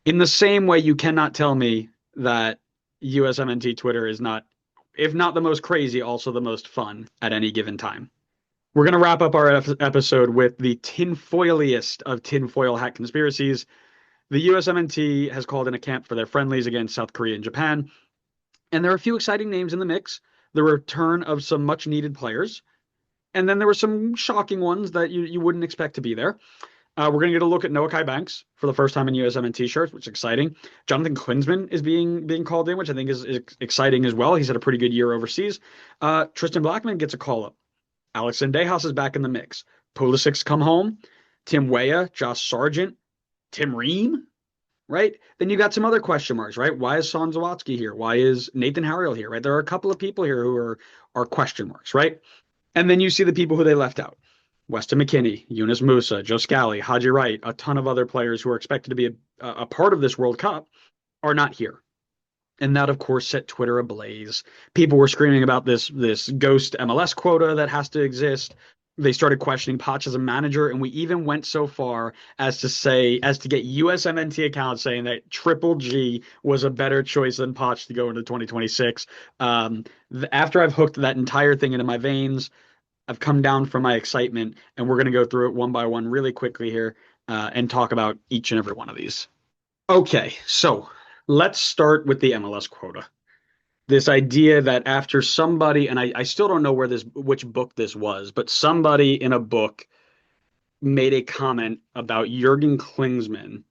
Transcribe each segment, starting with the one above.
In the same way, you cannot tell me that USMNT Twitter is not, if not the most crazy, also the most fun at any given time. We're going to wrap up our episode with the tinfoiliest of tinfoil hat conspiracies. The USMNT has called in a camp for their friendlies against South Korea and Japan, and there are a few exciting names in the mix. The return of some much needed players, and then there were some shocking ones that you wouldn't expect to be there. We're going to get a look at Noah Kai Banks for the first time in USMNT shirts, which is exciting. Jonathan Klinsmann is being called in, which I think is exciting as well. He's had a pretty good year overseas. Tristan Blackman gets a call up. Alex Sendejas is back in the mix. Pulisic's come home. Tim Weah, Josh Sargent, Tim Ream, right? Then you got some other question marks, right? Why is Son Zawatsky here? Why is Nathan Harriel here, right? There are a couple of people here who are question marks, right? And then you see the people who they left out. Weston McKennie, Yunus Musa, Joe Scally, Haji Wright, a ton of other players who are expected to be a part of this World Cup are not here. And that, of course, set Twitter ablaze. People were screaming about this ghost MLS quota that has to exist. They started questioning Poch as a manager, and we even went so far as to get USMNT accounts saying that Triple G was a better choice than Poch to go into 2026. After I've hooked that entire thing into my veins, I've come down from my excitement, and we're going to go through it one by one really quickly here and talk about each and every one of these. Okay, so let's start with the MLS quota. This idea that after somebody, and I still don't know which book this was, but somebody in a book made a comment about Jurgen Klinsmann.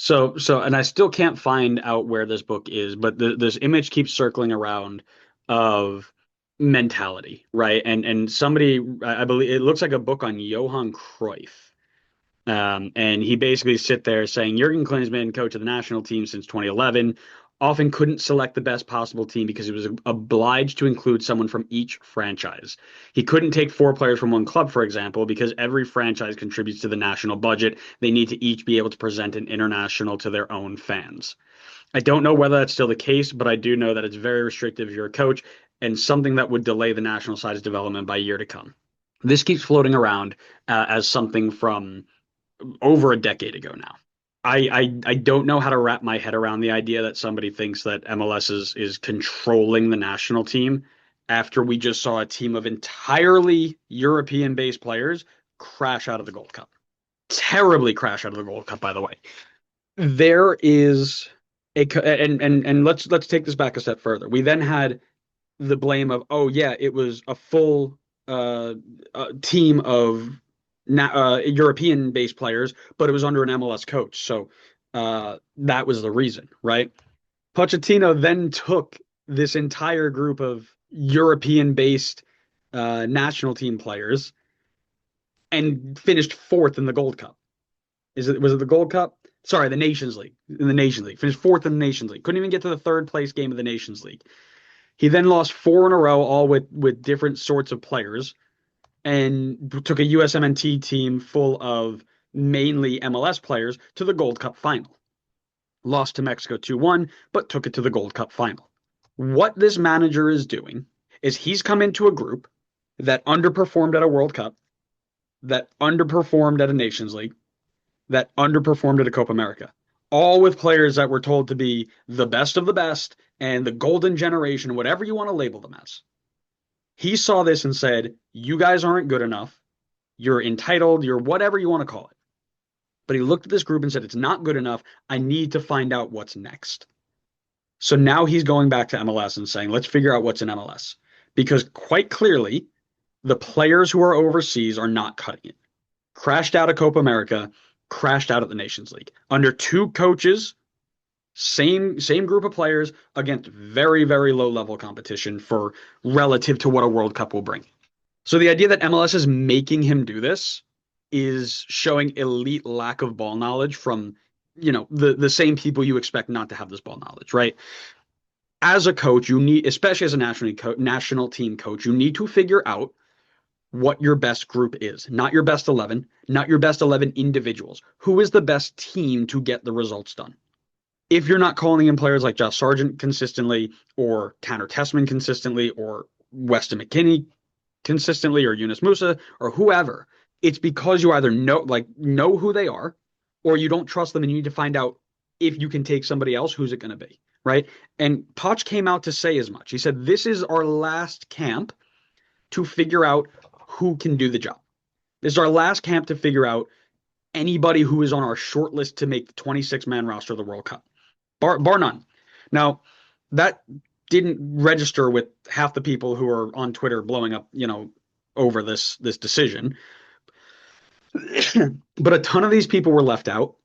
And I still can't find out where this book is, but this image keeps circling around of mentality, right? And somebody, I believe it looks like a book on Johan Cruyff. And he basically sit there saying Jurgen Klinsmann, coach of the national team since 2011, often couldn't select the best possible team because he was obliged to include someone from each franchise. He couldn't take 4 players from one club, for example, because every franchise contributes to the national budget. They need to each be able to present an international to their own fans. I don't know whether that's still the case, but I do know that it's very restrictive if you're a coach and something that would delay the national side's development by a year to come. This keeps floating around as something from over a decade ago now. I don't know how to wrap my head around the idea that somebody thinks that MLS is controlling the national team after we just saw a team of entirely European-based players crash out of the Gold Cup. Terribly crash out of the Gold Cup, by the way. There is and let's take this back a step further. We then had the blame of, oh yeah, it was a full team of European-based players, but it was under an MLS coach. So that was the reason, right? Pochettino then took this entire group of European-based national team players and finished 4th in the Gold Cup. Was it the Gold Cup? Sorry, the Nations League. In the Nations League. Finished 4th in the Nations League. Couldn't even get to the 3rd place game of the Nations League. He then lost 4 in a row, all with different sorts of players, and took a USMNT team full of mainly MLS players to the Gold Cup final. Lost to Mexico 2-1, but took it to the Gold Cup final. What this manager is doing is he's come into a group that underperformed at a World Cup, that underperformed at a Nations League, that underperformed at a Copa America, all with players that were told to be the best of the best and the golden generation, whatever you want to label them as. He saw this and said, you guys aren't good enough. You're entitled. You're whatever you want to call it. But he looked at this group and said, it's not good enough. I need to find out what's next. So now he's going back to MLS and saying, let's figure out what's in MLS. Because quite clearly, the players who are overseas are not cutting it. Crashed out of Copa America, crashed out at the Nations League. Under 2 coaches, same group of players against very, very low level competition for relative to what a World Cup will bring. So the idea that MLS is making him do this is showing elite lack of ball knowledge from, the same people you expect not to have this ball knowledge, right? As a coach, you need, especially as a national team coach, you need to figure out what your best group is, not your best 11, not your best 11 individuals. Who is the best team to get the results done? If you're not calling in players like Josh Sargent consistently, or Tanner Tessman consistently, or Weston McKennie consistently, or Yunus Musa, or whoever, it's because you either know who they are, or you don't trust them and you need to find out if you can take somebody else, who's it going to be? Right. And Poch came out to say as much. He said, this is our last camp to figure out who can do the job. This is our last camp to figure out anybody who is on our short list to make the 26-man roster of the World Cup. Bar none. Now, that didn't register with half the people who are on Twitter blowing up, over this decision. But a ton of these people were left out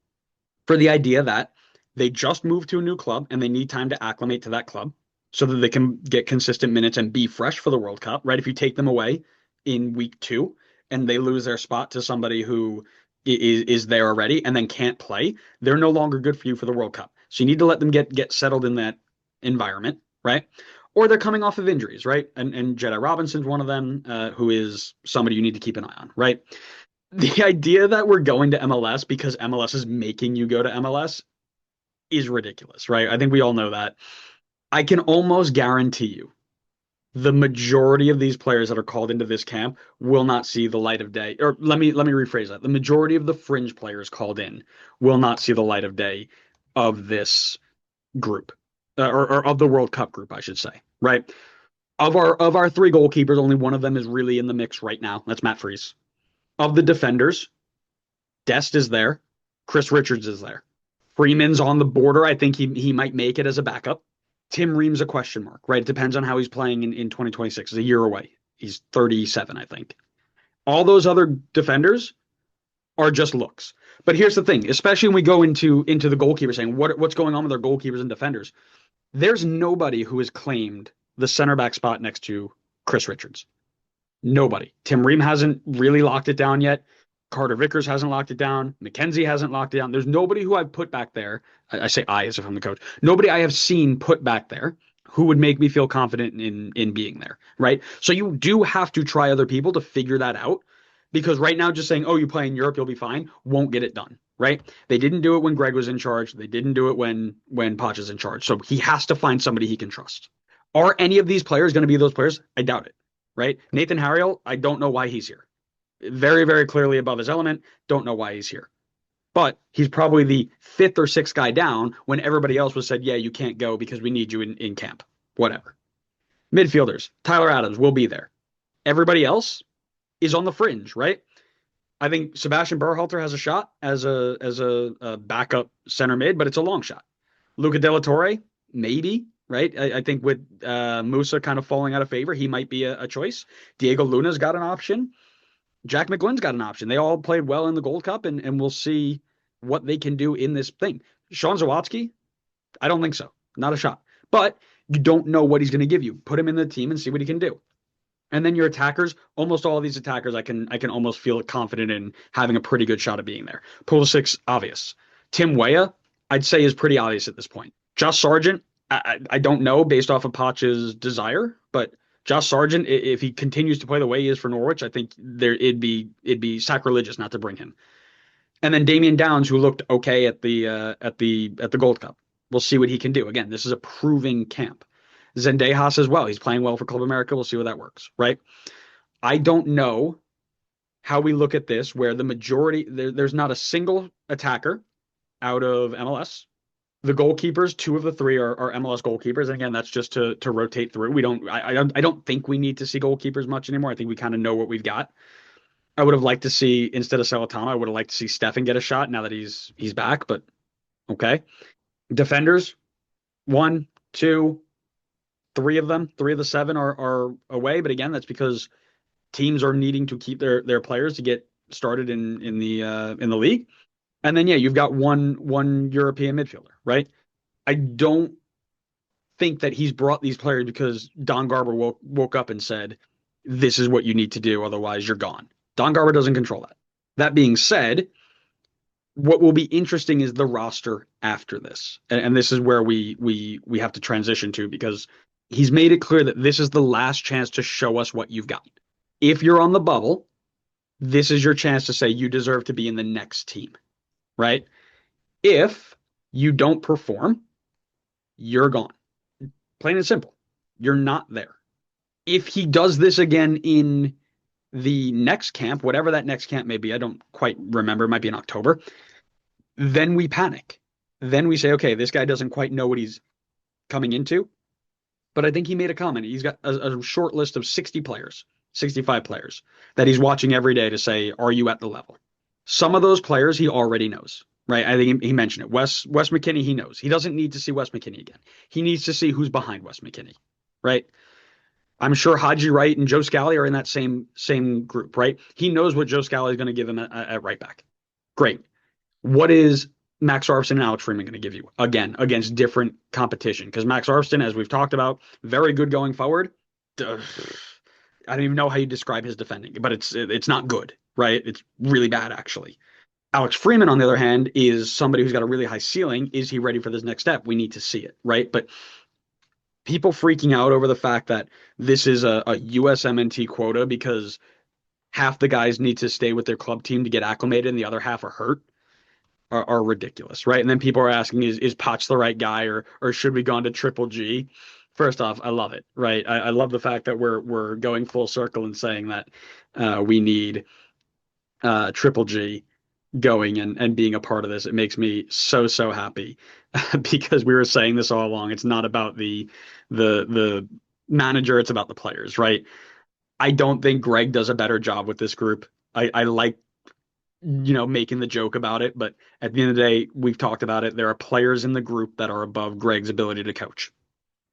for the idea that they just moved to a new club and they need time to acclimate to that club so that they can get consistent minutes and be fresh for the World Cup, right? If you take them away in week 2 and they lose their spot to somebody who is there already and then can't play, they're no longer good for you for the World Cup. So you need to let them get settled in that environment, right? Or they're coming off of injuries, right? And Jedi Robinson's one of them, who is somebody you need to keep an eye on, right? The idea that we're going to MLS because MLS is making you go to MLS is ridiculous, right? I think we all know that. I can almost guarantee you the majority of these players that are called into this camp will not see the light of day. Or let me rephrase that. The majority of the fringe players called in will not see the light of day of this group, or of the World Cup group, I should say, right? Of our 3 goalkeepers, only one of them is really in the mix right now. That's Matt Freese. Of the defenders, Dest is there. Chris Richards is there. Freeman's on the border. I think he might make it as a backup. Tim Ream's a question mark, right? It depends on how he's playing in 2026. It's a year away. He's 37, I think. All those other defenders are just looks. But here's the thing, especially when we go into the goalkeeper saying what's going on with our goalkeepers and defenders. There's nobody who has claimed the center back spot next to Chris Richards. Nobody. Tim Ream hasn't really locked it down yet. Carter Vickers hasn't locked it down. McKenzie hasn't locked it down. There's nobody who I've put back there. I say I as if I'm the coach. Nobody I have seen put back there who would make me feel confident in being there, right? So you do have to try other people to figure that out, because right now just saying, oh, you play in Europe, you'll be fine, won't get it done, right? They didn't do it when Greg was in charge. They didn't do it when Poch is in charge. So he has to find somebody he can trust. Are any of these players going to be those players? I doubt it, right? Nathan Harriel, I don't know why he's here. Very, very clearly above his element. Don't know why he's here. But he's probably the 5th or 6th guy down when everybody else was said, yeah, you can't go because we need you in camp. Whatever. Midfielders, Tyler Adams will be there. Everybody else is on the fringe, right? I think Sebastian Berhalter has a shot as a backup center mid, but it's a long shot. Luca De La Torre, maybe, right? I think with Musa kind of falling out of favor, he might be a choice. Diego Luna's got an option. Jack McGlynn's got an option. They all played well in the Gold Cup, and we'll see what they can do in this thing. Sean Zawadzki, I don't think so. Not a shot. But you don't know what he's going to give you. Put him in the team and see what he can do. And then your attackers, almost all of these attackers, I can almost feel confident in having a pretty good shot at being there. Pulisic's obvious. Tim Weah, I'd say, is pretty obvious at this point. Josh Sargent, I don't know based off of Poch's desire, but Josh Sargent, if he continues to play the way he is for Norwich, I think it'd be sacrilegious not to bring him. And then Damian Downs, who looked okay at the Gold Cup. We'll see what he can do. Again, this is a proving camp. Zendejas as well. He's playing well for Club America. We'll see how that works, right? I don't know how we look at this where the majority, there's not a single attacker out of MLS. The goalkeepers, 2 of the 3 are MLS goalkeepers. And again, that's just to rotate through. I don't think we need to see goalkeepers much anymore. I think we kind of know what we've got. I would have liked to see, instead of Celentano, I would have liked to see Stefan get a shot now that he's back, but okay. Defenders, 1, 2, 3 of them, 3 of the 7 are away. But again, that's because teams are needing to keep their players to get started in the league. And then, yeah, you've got one European midfielder, right? I don't think that he's brought these players because Don Garber woke up and said, this is what you need to do, otherwise you're gone. Don Garber doesn't control that. That being said, what will be interesting is the roster after this. And this is where we have to transition to, because he's made it clear that this is the last chance to show us what you've got. If you're on the bubble, this is your chance to say you deserve to be in the next team. Right? If you don't perform, you're gone. Plain and simple. You're not there. If he does this again in the next camp, whatever that next camp may be, I don't quite remember, it might be in October, then we panic. Then we say, okay, this guy doesn't quite know what he's coming into. But I think he made a comment. He's got a short list of 60 players, 65 players that he's watching every day to say, are you at the level? Some of those players he already knows, right? I think he mentioned it. Wes McKennie, he knows. He doesn't need to see Wes McKennie again. He needs to see who's behind Wes McKennie, right? I'm sure Haji Wright and Joe Scally are in that same group, right? He knows what Joe Scally is going to give him at right back. Great. What is Max Arfson and Alex Freeman going to give you again against different competition? Because Max Arfson, as we've talked about, very good going forward. I don't even know how you describe his defending, but it's not good, right? It's really bad actually. Alex Freeman, on the other hand, is somebody who's got a really high ceiling. Is he ready for this next step? We need to see it, right? But people freaking out over the fact that this is a USMNT quota because half the guys need to stay with their club team to get acclimated and the other half are hurt are ridiculous, right? And then people are asking, is Potch the right guy or should we go on to Triple G? First off, I love it, right? I love the fact that we're going full circle and saying that we need Triple G going and being a part of this. It makes me so happy because we were saying this all along. It's not about the manager, it's about the players, right? I don't think Greg does a better job with this group. I like making the joke about it, but at the end of the day, we've talked about it. There are players in the group that are above Greg's ability to coach.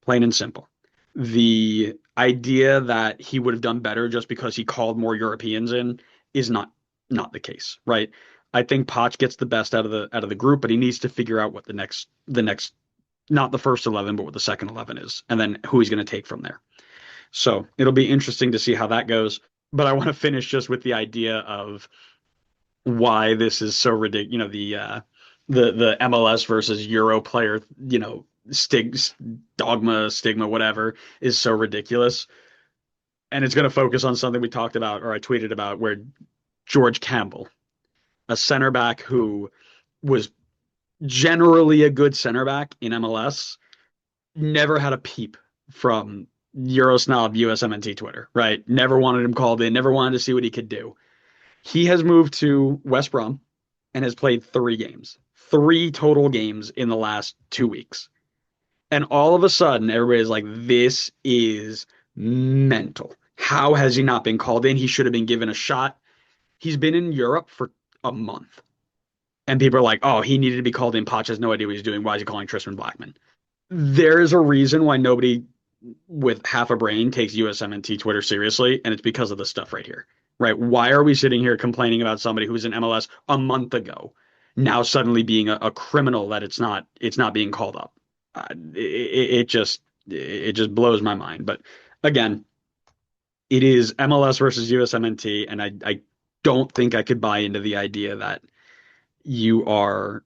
Plain and simple. The idea that he would have done better just because he called more Europeans in is not the case, right? I think Potch gets the best out of the group, but he needs to figure out what the next not the first 11, but what the second 11 is, and then who he's going to take from there. So it'll be interesting to see how that goes. But I want to finish just with the idea of why this is so ridiculous. The MLS versus Euro player, stigma, whatever, is so ridiculous. And it's going to focus on something we talked about, or I tweeted about, where George Campbell, a center back who was generally a good center back in MLS, never had a peep from Eurosnob USMNT Twitter, right? Never wanted him called in, never wanted to see what he could do. He has moved to West Brom and has played 3 games, 3 total games in the last 2 weeks. And all of a sudden, everybody's like, this is mental. How has he not been called in? He should have been given a shot. He's been in Europe for a month. And people are like, oh, he needed to be called in. Poch has no idea what he's doing. Why is he calling Tristan Blackman? There is a reason why nobody with half a brain takes USMNT Twitter seriously, and it's because of this stuff right here, right? Why are we sitting here complaining about somebody who was in MLS a month ago, now suddenly being a criminal that it's not being called up? It just blows my mind. But again, it is MLS versus USMNT, and I don't think I could buy into the idea that you are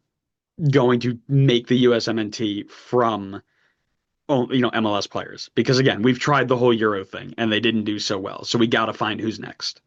going to make the USMNT from MLS players, because again, we've tried the whole Euro thing and they didn't do so well. So we got to find who's next.